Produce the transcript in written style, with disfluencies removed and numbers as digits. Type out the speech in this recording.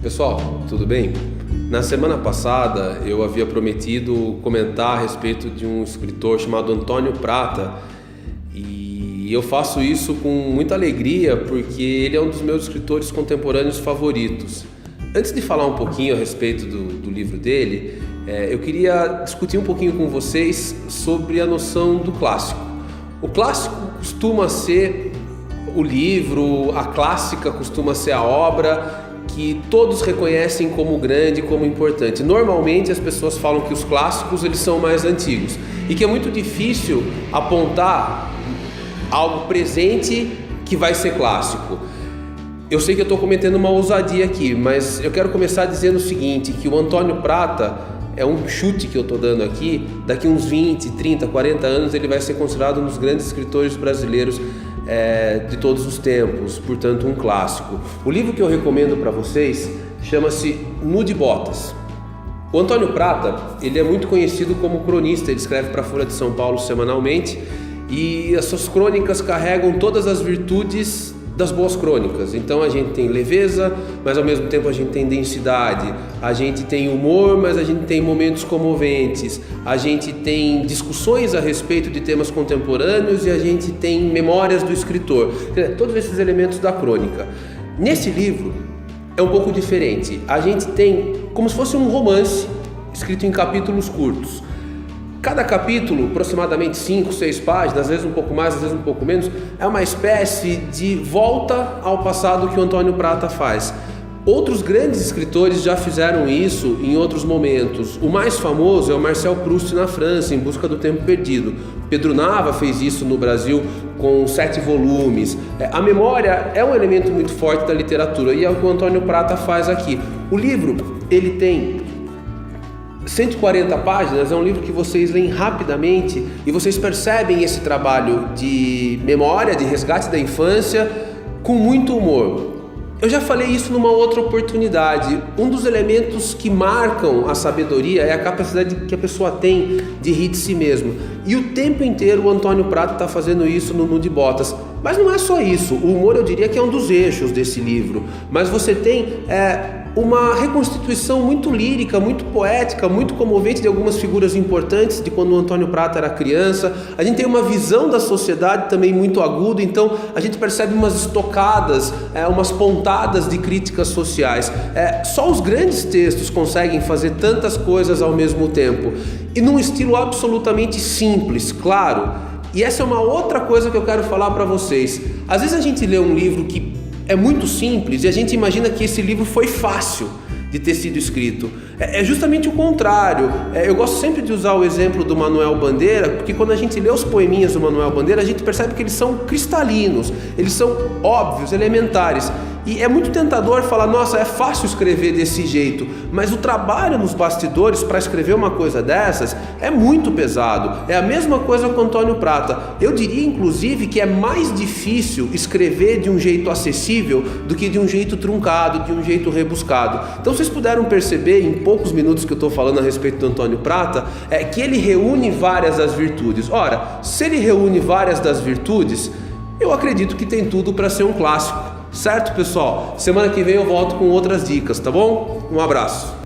Pessoal, tudo bem? Na semana passada eu havia prometido comentar a respeito de um escritor chamado Antônio Prata e eu faço isso com muita alegria porque ele é um dos meus escritores contemporâneos favoritos. Antes de falar um pouquinho a respeito do livro dele, eu queria discutir um pouquinho com vocês sobre a noção do clássico. O clássico costuma ser o livro, a clássica costuma ser a obra que todos reconhecem como grande, como importante. Normalmente as pessoas falam que os clássicos eles são mais antigos e que é muito difícil apontar algo presente que vai ser clássico. Eu sei que eu estou cometendo uma ousadia aqui, mas eu quero começar dizendo o seguinte, que o Antônio Prata é um chute que eu estou dando aqui, daqui uns 20, 30, 40 anos ele vai ser considerado um dos grandes escritores brasileiros de todos os tempos, portanto um clássico. O livro que eu recomendo para vocês chama-se Nu de Botas. O Antônio Prata, ele é muito conhecido como cronista, ele escreve para a Folha de São Paulo semanalmente e as suas crônicas carregam todas as virtudes das boas crônicas. Então a gente tem leveza, mas ao mesmo tempo a gente tem densidade, a gente tem humor, mas a gente tem momentos comoventes, a gente tem discussões a respeito de temas contemporâneos e a gente tem memórias do escritor, todos esses elementos da crônica. Nesse livro é um pouco diferente, a gente tem como se fosse um romance escrito em capítulos curtos. Cada capítulo, aproximadamente 5, 6 páginas, às vezes um pouco mais, às vezes um pouco menos, é uma espécie de volta ao passado que o Antônio Prata faz. Outros grandes escritores já fizeram isso em outros momentos. O mais famoso é o Marcel Proust na França, Em Busca do Tempo Perdido. Pedro Nava fez isso no Brasil com 7 volumes. A memória é um elemento muito forte da literatura e é o que o Antônio Prata faz aqui. O livro, ele tem 140 páginas, é um livro que vocês leem rapidamente e vocês percebem esse trabalho de memória, de resgate da infância com muito humor. Eu já falei isso numa outra oportunidade. Um dos elementos que marcam a sabedoria é a capacidade que a pessoa tem de rir de si mesmo. E o tempo inteiro o Antônio Prata está fazendo isso no Nu de Botas. Mas não é só isso. O humor eu diria que é um dos eixos desse livro. Mas você tem uma reconstituição muito lírica, muito poética, muito comovente de algumas figuras importantes de quando o Antônio Prata era criança. A gente tem uma visão da sociedade também muito aguda, então a gente percebe umas estocadas, umas pontadas de críticas sociais. Só os grandes textos conseguem fazer tantas coisas ao mesmo tempo e num estilo absolutamente simples, claro. E essa é uma outra coisa que eu quero falar para vocês. Às vezes a gente lê um livro que é muito simples e a gente imagina que esse livro foi fácil de ter sido escrito. É justamente o contrário. Eu gosto sempre de usar o exemplo do Manuel Bandeira, porque quando a gente lê os poeminhas do Manuel Bandeira, a gente percebe que eles são cristalinos, eles são óbvios, elementares. E é muito tentador falar, nossa, é fácil escrever desse jeito, mas o trabalho nos bastidores para escrever uma coisa dessas é muito pesado. É a mesma coisa com Antônio Prata. Eu diria, inclusive, que é mais difícil escrever de um jeito acessível do que de um jeito truncado, de um jeito rebuscado. Então vocês puderam perceber, em poucos minutos que eu estou falando a respeito do Antônio Prata, que ele reúne várias das virtudes. Ora, se ele reúne várias das virtudes, eu acredito que tem tudo para ser um clássico. Certo, pessoal? Semana que vem eu volto com outras dicas, tá bom? Um abraço.